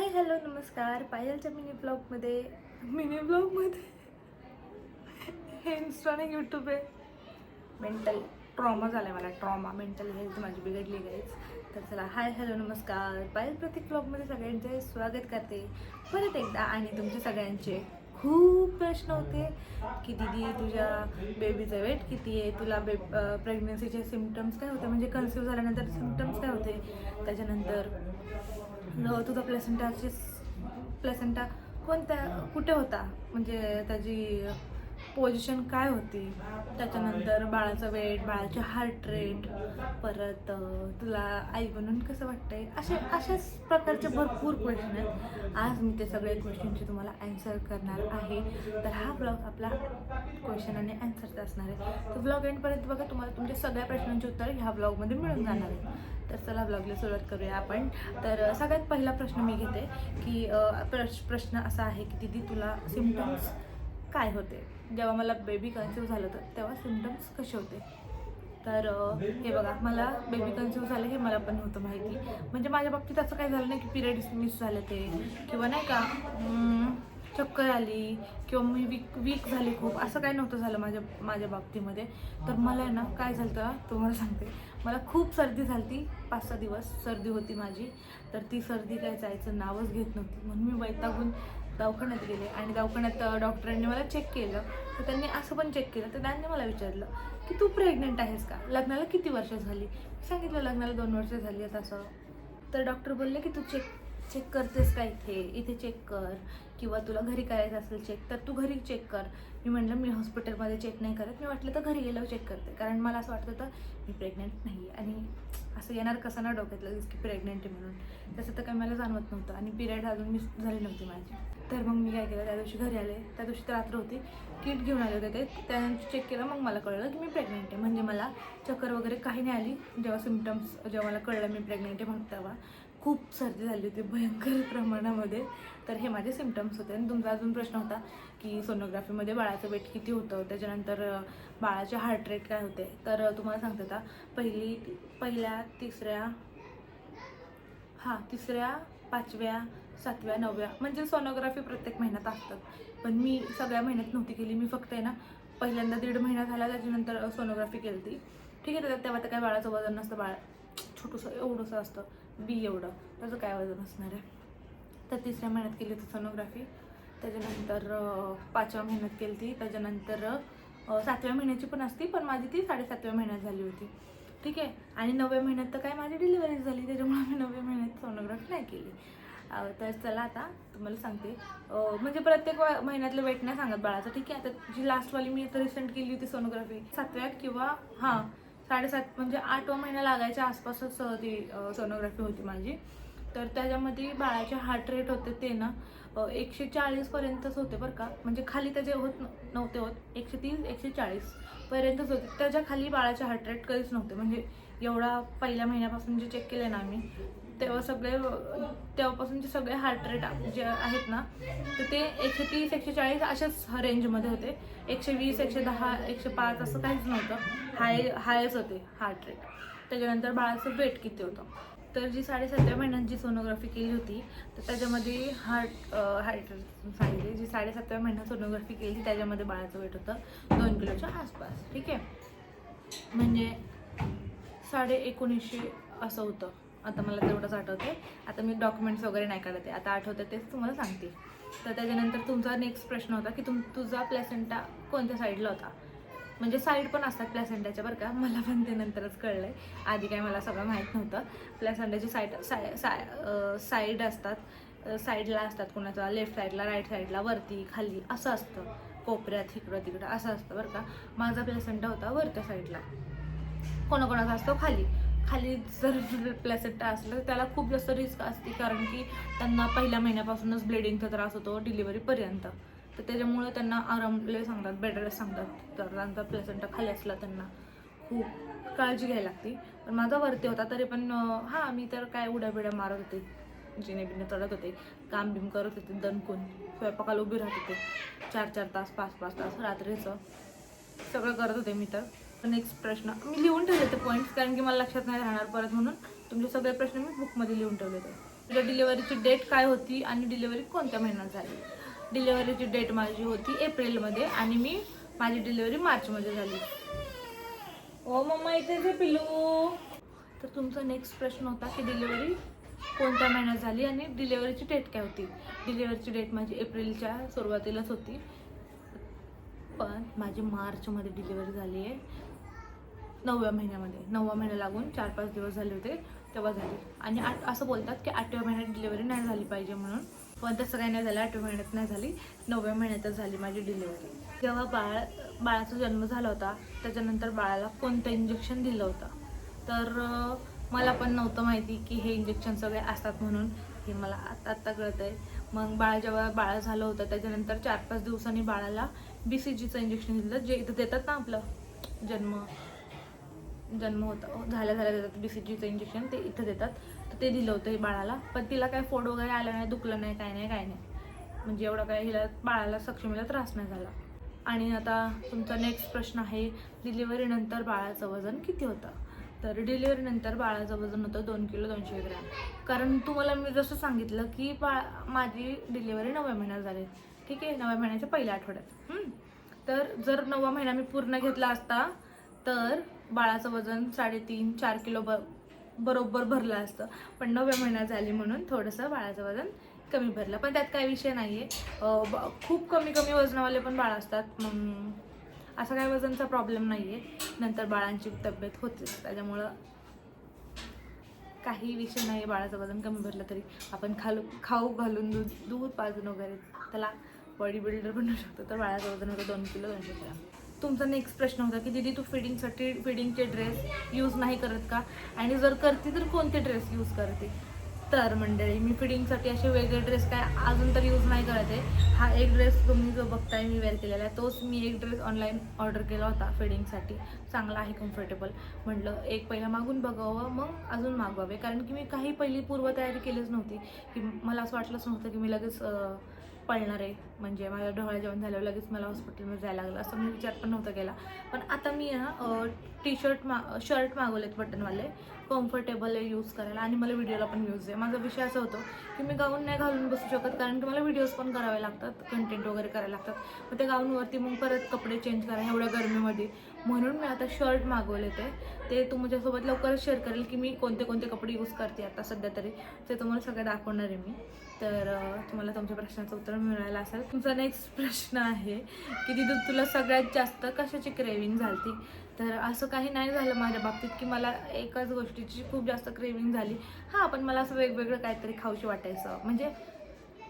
Hi hello नमस्कार. पायलच्या mini ब्लॉगमध्ये हे इंस्टा आणि यूट्यूब आहे. मेंटल ट्रॉमा झाला आहे मला. मेंटल हेल्थ माझी बिघडली गाईज. तर चला हाय हॅलो नमस्कार. पायल प्रत्येक ब्लॉगमध्ये सगळ्यांचे स्वागत करते परत एकदा. आणि तुमचे सगळ्यांचे खूप प्रश्न होते की दीदी तुझ्या बेबीचं वेट किती आहे, तुला प्रेग्नन्सीचे सिम्पटम्स काय होते, म्हणजे कन्सिव्ह झाल्यानंतर सिम्पटम्स काय होते, त्याच्यानंतर तुझा प्लेसेंटा कोणत्या कुठे होता, म्हणजे त्याची पोझिशन काय होती, त्याच्यानंतर बाळाचं वेट, बाळाचे हार्ट रेट, परत तुला आई बनून कसं वाटतंय, अशाच प्रकारचे भरपूर क्वेश्चन आहेत. आज मी ते सगळे क्वेश्चनचे तुम्हाला ॲन्सर करणार आहे. तर हा ब्लॉग आपला क्वेश्चन आणि ॲन्सरचा असणार आहे. तर ब्लॉग एंडपर्यंत बघा, तुम्हाला तुमच्या सगळ्या प्रश्नांची उत्तर ह्या ब्लॉगमध्ये मिळून जाणार आहे. तर चला ब्लॉगला सुरुवात करूया आपण. तर सगळ्यात पहिला प्रश्न मी घेते की प्रश्न असा आहे की दीदी तुला सिम्पटम्स काय होते, जेव्हा मला बेबी कन्सिव्ह झालं होतं तेव्हा सिम्पटम्स कसे होते. तर हे बघा, मला बेबी कन्सिव्ह झालं हे मला पण नव्हतं माहिती. म्हणजे माझ्या बाबतीत असं काही झालं नाही की पिरियड्स मिस झाले ते, किंवा नाही का चक्कर आली, किंवा मी वीक झाली खूप, असं काही नव्हतं झालं माझ्या बाबतीमध्ये. तर मला आहे ना काय झालं तुम्हाला सांगते. मला खूप सर्दी झाली, 5-6 दिवस सर्दी होती माझी. तर ती सर्दी काय जायचं नावच घेत नव्हती. म्हणून मी वैतागून दवाखान्यात गेले आणि दवाखान्यात डॉक्टरांनी मला चेक केलं. तर त्यांनी असं पण चेक केलं, तर त्यांनी मला विचारलं की तू प्रेग्नेंट आहेस का, लग्नाला किती वर्ष झाली. सांगितलं लग्नाला 2 वर्ष झाली आहेत असं. तर डॉक्टर बोलले की तू चेक करतेस का, इथे चेक कर, किंवा तुला घरी करायचं असेल चेक तर तू घरी चेक कर. मी म्हटलं मी हॉस्पिटलमध्ये चेक नाही करत, मी वाटलं तर घरी गेल्यावर चेक करते, कारण मला असं वाटत होतं मी प्रेग्नेंट नाही. आणि असं येणार कसं ना डोक्यातलं की प्रेग्नेंट आहे म्हणून, तसं तर काही मला जाणवत नव्हतं. आणि पिरियड अजून मिस झाली नव्हती माझी. तर मग मी काय केलं, त्या दिवशी घरी आले, त्या दिवशी तर रात्र होती, किट घेऊन आले होते. त्यानंतर चेक केलं, मग मला कळलं की मी प्रेग्नेंट आहे. म्हणजे मला चक्कर वगैरे काही नाही आली. जेव्हा मला कळलं मी प्रेग्नेंट आहे म्हणून, तेव्हा खूप सर्दी झाली होती भयंकर प्रमाणामध्ये. तर हे माझे सिम्पटम्स होते. आणि तुमचा अजून प्रश्न होता की सोनोग्राफीमध्ये बाळाचं वेट किती होतं, त्याच्यानंतर बाळाचे हार्ट रेट काय होते. तर तुम्हाला सांगते आता, तिसऱ्या 5व्या 7व्या 9व्या म्हणजे सोनोग्राफी प्रत्येक महिन्यात असतात. पण मी सगळ्या महिन्यात नव्हती केली. मी फक्त आहे ना पहिल्यांदा 1.5 महिना झाला, त्याच्यानंतर सोनोग्राफी केली ती. ठीक आहे. तेव्हा तर काय बाळाचं वजन नसतं, बाळ छोटंसं एवढंसं असतं, बी एवढं, त्याचं काय वजन असणार आहे. तर 3ऱ्या महिन्यात केली होती सोनोग्राफी. त्याच्यानंतर 5व्या महिन्यात केली ती. त्याच्यानंतर 7व्या महिन्याची पण असती, पण माझी ती 7.5व्या महिन्यात झाली होती. ठीक आहे. आणि 9व्या महिन्यात तर काय माझी डिलिव्हरी झाली, त्याच्यामुळे मी 9व्या महिन्यात सोनोग्राफी नाही केली. तर चला आता तुम्हाला सांगते, म्हणजे प्रत्येक महिन्यातलं वेट नाही सांगत बाळाचं. ठीक आहे. आता जी लास्टवाली मी आता रिसेंट केली होती सोनोग्राफी, 7व्या किंवा 7.5 म्हणजे 8वा महिना लागायच्या आसपासच ती सोनोग्राफी होती माझी. तर त्याच्यामध्ये बाळाचे हार्ट रेट होते ते ना 140पर्यंतच होते बरं का. म्हणजे खाली त्याचे नव्हते होत, 130-140 पर्यंतच होते. त्याच्या खाली बाळाचे हार्ट रेट कधीच नव्हते. म्हणजे एवढा पहिल्या महिन्यापासून जे चेक केले ना आम्ही, तेव्हापासूनचे सगळे हार्ट रेट जे आहेत ना, तर ते 130-140 अशाच रेंजमध्ये होते. 120, 110, 105 असं काहीच नव्हतं. हायच होते हार्ट रेट. त्याच्यानंतर बाळाचं वेट किती होतं. तर जी 7.5व्या महिन्यात सोनोग्राफी केली होती, तर त्याच्यामध्ये हार्ट रेट सांगितले. जी 7.5व्या महिन्यात सोनोग्राफी केली त्याच्यामध्ये बाळाचं वेट होतं 2 किलोच्या आसपास. ठीक आहे. म्हणजे 1950 असं होतं. आता मला तेवढंच आठवते. आता मी डॉक्युमेंट्स वगैरे नाही काढत आहे, आता आठवतं तेच तुम्हाला सांगते. तर त्याच्यानंतर तुमचा नेक्स्ट प्रश्न होता की तुझा प्लेसेंटा कोणत्या साईडला होता. म्हणजे साईड पण असतात प्लेसेंटाच्या बरं का, मला पण ते नंतरच कळलं आहे. आधी काय मला सगळं माहीत नव्हतं. प्लेसेंटाची साईड असतात, साईडला असतात, कोणाचा लेफ्ट साईडला, राईट साईडला, वरती खाली असं असतं, कोपऱ्यात इकडं तिकडं असं असतं बरं का. माझा प्लेसेंटा होता वरच्या साईडला. कोणाकोणाचा असतो खाली जर प्लेसेंटा असलं तर त्याला खूप जास्त रिस्क असते, कारण की त्यांना पहिल्या महिन्यापासूनच ब्लिडिंगचा त्रास होतो डिलिव्हरीपर्यंत. तर त्याच्यामुळे त्यांना आरामले सांगतात, बेड रेस्ट सांगतात. तर त्यांचा प्लेसेंटा खाली असला त्यांना खूप काळजी घ्यायला लागते. पण माझा वरती होता तरी पण मी तर काय उड्या बिड्या मारत होते, जिने चढत होते, काम बिम करत होते, दणकून स्वयंपाकाला उभी राहत होते 4-4 तास 5-5 तास रात्रीचं सगळं करत होते मी. तर नेक्स्ट प्रश्न मी लिहून ठेवले ते पॉईंट्स, कारण की मला लक्षात नाही राहणार परत, म्हणून तुमचे सगळे प्रश्न मी बुकमध्ये लिहून ठेवले होते. तुझ्या डिलिव्हरीची डेट काय होती आणि डिलिव्हरी कोणत्या महिन्यात झाली? डिलिव्हरीची डेट माझी होती एप्रिलमध्ये आणि माझी डिलिव्हरी मार्चमध्ये झाली. ओ मम्मा इथे जे पिलू. तर तुमचा नेक्स्ट प्रश्न होता की डिलिव्हरी कोणत्या महिन्यात झाली आणि डिलिव्हरीची डेट काय होती. डिलिव्हरीची डेट माझी एप्रिलच्या सुरुवातीलाच होती, पण माझी मार्चमध्ये डिलिव्हरी झाली आहे 9व्या महिन्यामध्ये. 9वा महिना लागून 4-5 दिवस झाले होते तेव्हा झाली. आणि असं बोलतात की 8व्या महिन्यात डिलिव्हरी नाही झाली पाहिजे म्हणून, पण तसं काही नाही झालं. 8व्या महिन्यात नाही झाली, 9व्या महिन्यातच झाली माझी डिलिव्हरी. जेव्हा बाळाचा जन्म झाला होता त्याच्यानंतर बाळाला कोणतं इंजेक्शन दिलं होतं, तर मला पण नव्हतं माहिती की हे इंजेक्शन सगळे असतात म्हणून. हे मला आत्ता कळतं आहे. मग जेव्हा बाळ झालं होतं त्याच्यानंतर 4-5 दिवसांनी बाळाला BCGचं इंजेक्शन दिलं, जे इथं देतात ना, आपलं जन्म झाल्या देतात BCGचं इंजेक्शन, ते इथं देतात. तर ते दिलं होतं बाळाला. पण तिला काय फोड वगैरे आलं नाही, दुखलं नाही, काय नाही. म्हणजे एवढं काय हिला बाळाला सक्षमीला त्रास नाही झाला. आणि आता तुमचा नेक्स्ट प्रश्न आहे, डिलिव्हरीनंतर बाळाचं वजन किती होतं? तर डिलिव्हरीनंतर बाळाचं वजन होतं 2 किलो 200 ग्रॅम. कारण तुम्हाला मी जसं सांगितलं की माझी डिलिव्हरी 9व्या महिन्यात झाली, ठीक आहे, 9व्या महिन्याच्या पहिल्या आठवड्यात. तर जर 9वा महिना मी पूर्ण घेतला असता तर बाळाचं वजन 3.5-4 किलो बरोबर भरलं असतं. पण 9व्या महिन्यात झाली म्हणून थोडंसं बाळाचं वजन कमी भरलं. पण त्यात काही विषय नाही आहे. खूप कमी वजनावाले पण बाळ असतात, मग असं काही वजनचा प्रॉब्लेम नाही आहे. नंतर बाळांची तब्येत होतेच, त्याच्यामुळं काही विषय नाही. बाळाचं वजन कमी भरलं तरी आपण खाऊ घालून दूध पाजून वगैरे त्याला बॉडी बिल्डर बनवू शकतो. तर बाळाचं वजन होतं 2 किलो 200 ग्रॅम. तुमचा नेक्स्ट प्रश्न होता की दीदी तू फिडिंगचे ड्रेस यूज नाही करत का, आणि जर करते तर कोणते ड्रेस यूज करते? तर मंडळी, मी फिडिंगसाठी असे वेगळे ड्रेस काय अजून तर यूज नाही करत आहे. हा एक ड्रेस तुम्ही जो बघताय मी वेअर केलेला आहे, तोच मी एक ड्रेस ऑनलाईन ऑर्डर केला होता फिडिंगसाठी. चांगला आहे, कम्फर्टेबल. म्हटलं एक पहिला मागून बघावं, मग अजून मागवावे. कारण की मी काही पहिली पूर्वतयारी केलीच नव्हती. की मला असं वाटलंच नव्हतं की मी लगेच पळणार आहे, म्हणजे माझं डोहाळं जेवण झाल्यावर लगेच मला हॉस्पिटलमध्ये जायला लागलं, असं मी विचार पण नव्हता केला. पण आता मी शर्ट मागवलेत बटनवाले, कम्फर्टेबल आहे यूज करायला, आणि मला व्हिडिओला पण यूज आहे. माझा विषय असा होतो की मी गाऊन नाही घालून बसू शकत, कारण की मला व्हिडिओज पण करावे लागतात, कंटेंट वगैरे करायला लागतात. मग त्या गाऊनवरती मग परत कपडे चेंज करा एवढ्या गरमीमध्ये. म्हणून मी आता शर्ट मागवले ते तुमच्यासोबत लवकरच शेअर करेल की मी कोणते कपडे यूज करते आता सध्या तरी. ते तुम्हाला सगळं दाखवणार आहे मी. तर तुम्हाला तुमच्या प्रश्नाचं उत्तर मिळालं असेल. तुमचा नेक्स्ट प्रश्न आहे की दीदी तुला सगळ्यात जास्त कशाची क्रेविंग झाली? तर असं काही नाही झालं माझ्या बाबतीत की मला एकाच गोष्टीची खूप जास्त क्रेविंग झाली. हां, पण मला असं वेगवेगळं काहीतरी खाऊशी वाटायचं, म्हणजे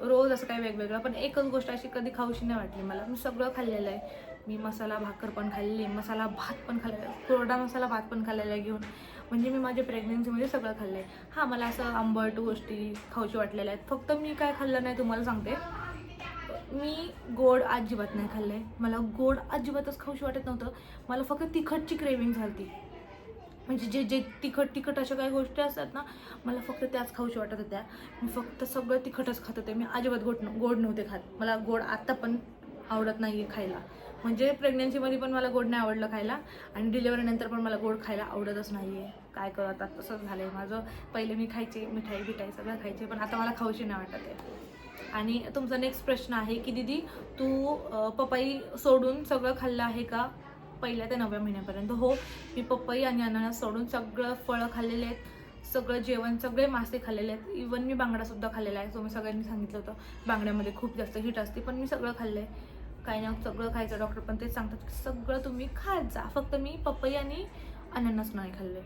रोज असं काही वेगवेगळं, पण एकच गोष्ट अशी कधी खाऊशी नाही वाटली मला. मी सगळं खाल्लेलं आहे. मी मसाला भाकर पण खाल्ली आहे, मसाला भात पण खाल्लेला आहे, कोरडा मसाला भात पण खाल्लेला आहे घेऊन. म्हणजे मी माझ्या प्रेग्नेन्सीमध्ये सगळं खाल्लं आहे. हां, मला असं आंबट गोष्टी खाऊशी वाटलेल्या आहेत. फक्त मी काय खाल्लं नाही तुम्हाला सांगते, मी गोड अजिबात नाही खाल्लं आहे. मला गोड अजिबातच खाऊशी वाटत नव्हतं. मला फक्त तिखटची क्रेविंग झाली. म्हणजे जे तिखट अशा काही गोष्टी असतात ना, मला फक्त त्याच खाऊशी वाटत होत्या. मी फक्त सगळं तिखटच खात होते. मी अजिबात गोड नव्हते खात. मला गोड आत्ता पण आवडत नाही आहे खायला. म्हणजे प्रेग्नेन्सीमध्ये पण मला गोड नाही आवडलं खायला, आणि डिलिव्हरीनंतर पण मला गोड खायला आवडतच नाही आहे. काय करत आता तसंच झालं आहे माझं. पहिले मी खायचे, मिठाई सगळं खायचे, पण आता मला खाऊशी नाही वाटत आहे. आणि तुमचा नेक्स्ट प्रश्न आहे की दीदी तू पपई सोडून सगळं खाल्लं आहे का पहिल्या ते 9व्या महिन्यापर्यंत? हो, मी पपई आणि अननस सोडून सगळं फळं खाल्लेले आहेत, सगळं जेवण, सगळे मासे खाल्लेले आहेत. इवन मी बांगडासुद्धा खाल्लेला आहे. मी सगळ्यांनी सांगितलं होतं बांगड्यामध्ये खूप जास्त हीट असते, पण मी सगळं खाल्लं आहे. काही ना सगळं खायचं, डॉक्टर पण तेच सांगतात की सगळं तुम्ही खात जा. फक्त मी पपई आणि अननस नाही खाल्ले,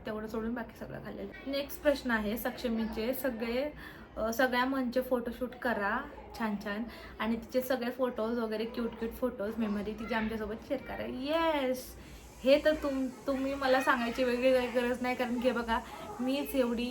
तेवढं सोडून बाकी सगळं खाल्लेलं. नेक्स्ट प्रश्न आहे सक्षमीचे सगळ्या मनचे फोटोशूट करा छान आणि तिचे सगळे फोटोज वगैरे क्यूट फोटोज मेमरी तिचे आमच्यासोबत शेअर करा. येस, हे तर तुम्ही मला सांगायची वेगळी काही गरज नाही, कारण की बघा मीच एवढी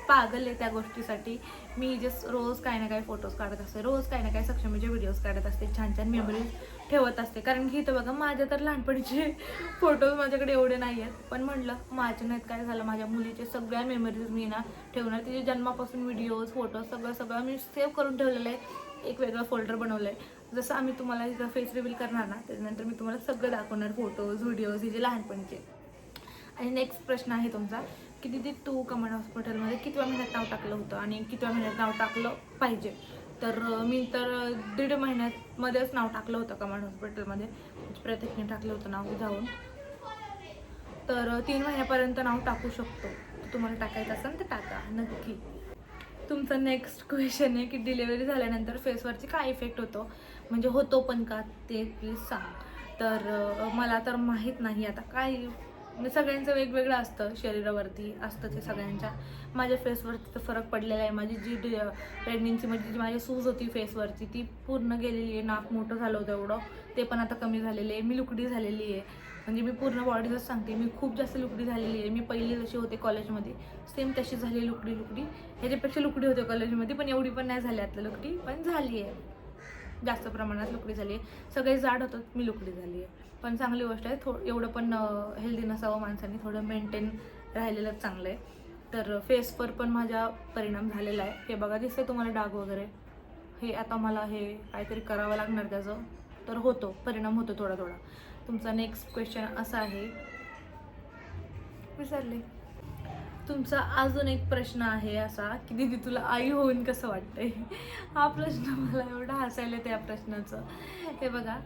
पागल आहे त्या गोष्टीसाठी. मी जस्ट रोज काही ना काही फोटोज काढत असते, रोज काही ना काही सक्षमीचे व्हिडिओज काढत असते, छान मेमरीज ठेवत असते. कारण की इथं बघा माझ्या तर लहानपणीचे फोटोज माझ्याकडे एवढे नाही आहेत, पण म्हटलं माझ्या नाहीत काय झालं, माझ्या मुलीचे सगळ्या मेमरीज मी ना ठेवणार. तिचे जन्मापासून व्हिडिओज फोटोज सगळं मी सेव्ह करून ठेवलेलं आहे. एक वेगळं फोल्डर बनवलं आहे. जसं आम्ही तुम्हाला इथं फेस रिव्हील करणार ना, त्याच्यानंतर मी तुम्हाला सगळं दाखवणार, फोटोज व्हिडिओज हिचे लहानपणीचे. आणि नेक्स्ट प्रश्न आहे तुमचा की दीदी तू कमांड हॉस्पिटलमध्ये कितव्या महिन्यात नाव टाकलं होतं आणि कितव्या महिन्यात नाव टाकलं पाहिजे. तर मी तर 1.5 महिन्यामध्येच नाव टाकलं होतं कमांड हॉस्पिटलमध्ये. प्रत्येकाने टाकलं होतं नाव जाऊन. तर 3 महिन्यापर्यंत नाव टाकू शकतो. तुम्हाला टाकायचं असेल तर टाका नक्की. तुमचा नेक्स्ट क्वेश्चन आहे की डिलिव्हरी झाल्यानंतर फेसवरती काय इफेक्ट होतो, म्हणजे होतो पण का ते प्लीज सांग. तर मला तर माहीत नाही आता काय, म्हणजे सगळ्यांचं वेगवेगळं असतं, शरीरावरती असतं ते सगळ्यांच्या. माझ्या फेसवरती तर फरक पडलेला आहे. माझी जी प्रेग्नेन्सीमध्ये जी माझी सूज होती फेसवरती ती पूर्ण गेलेली आहे. नाक मोठं झालं होतं एवढं, ते पण आता कमी झालेलं आहे. मी लुकडी झालेली आहे, म्हणजे मी पूर्ण बॉडीचंच सांगते, मी खूप जास्त लुकडी झालेली आहे. मी पहिली जशी होते कॉलेजमध्ये सेम तशी झाली लुकडी. ह्याच्यापेक्षा लुकडी होते कॉलेजमध्ये, पण एवढी पण नाही झाली आतलं लुकडी, पण झाली आहे. जास्त प्रमाणात लुकडी झाली आहे. सगळे जाड होतात, मी लुकडी झाली आहे. पण चांगली गोष्ट आहे. एवढं पण हेल्दी नसावं माणसाने, थोडं मेंटेन राहिलेलंच चांगलं आहे. तर फेसवर पण माझा परिणाम झालेला आहे. हे बघा दिसते तुम्हाला डाग वगैरे, हे आता मला हे काहीतरी करावं लागणार त्याचं, तर होतो परिणाम होतो थोडा थोडा. तुमचा नेक्स्ट क्वेश्चन असा आहे, विसरले. तुमचा अजून एक प्रश्न आहे असा की दीदी तुला आई होऊन कसं वाटतंय. हा प्रश्न मला एवढा हसायला त्या प्रश्नाचं. हे बघा,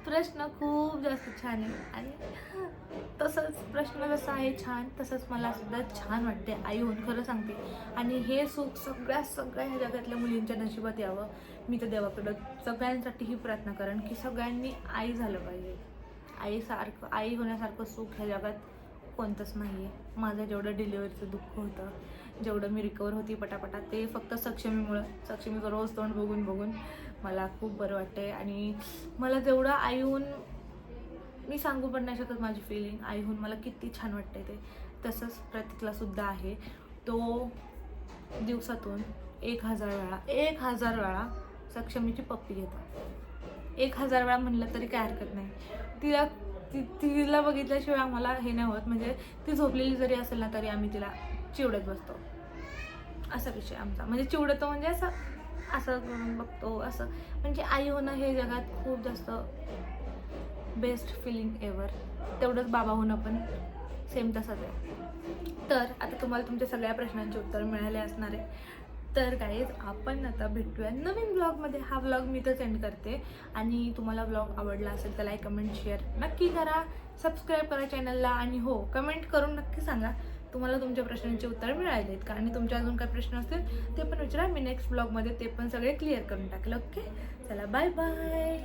प्रश्न खूप जास्त छान आहे आणि तसंच प्रश्न जसा आहे छान, तसंच मला सुद्धा छान वाटते आई होऊन, खरं सांगते. आणि हे सुख सगळ्या ह्या जगातल्या मुलींच्या नशिबात यावं. मी तर देवाकडं सगळ्यांसाठीही प्रार्थना करेन की सगळ्यांनी आई झालं पाहिजे. आई होण्यासारखं सुख ह्या जगात कोणतंच नाही आहे. माझं जेवढं डिलिव्हरीचं दुःख होतं, जेवढं मी रिकवर होती पटापटा, ते फक्त सक्षमीचं रोज तोंड बघून मला खूप बरं वाटतंय. आणि मला जेवढं आई होऊन मी सांगू पण नाही शकत माझी फिलिंग. आई होऊन मला किती छान वाटतंय ते. तसंच प्रतीकला सुद्धा आहे. तो दिवसातून 1000 वेळा सक्षमीची पप्पी घेतो. 1000 वेळा म्हणलं तरी काय हरकत नाही. तिला बघितल्याशिवाय आम्हाला हे नाही होत, म्हणजे ती झोपलेली जरी असेल ना तरी आम्ही तिला चिवडत बसतो. असा विषय आमचा, म्हणजे चिवडतो म्हणजे असं करून बघतो असं. म्हणजे आई होणं हे जगात खूप जास्त बेस्ट फिलिंग एव्हर. तेवढंच बाबा होणं पण सेम तसंच आहे. तर आता तुम्हाला तुमच्या सगळ्या प्रश्नांचे उत्तर मिळाले असणार आहे. तर गाईज आपण आता भेटूया नवीन ब्लॉगमध्ये. हा ब्लॉग मी तर सेंड करते. आणि तुम्हाला ब्लॉग आवडला असेल तर लाईक कमेंट शेअर नक्की करा, सबस्क्राईब करा चॅनलला. आणि हो, कमेंट करून नक्की सांगा तुम्हाला तुमच्या प्रश्नांचे उत्तर मिळालेत का, आणि तुमचे अजून काय प्रश्न असतील ते पण विचारा. मी नेक्स्ट ब्लॉगमध्ये ते पण सगळे क्लिअर करून टाकलं. ओके, चला बाय बाय.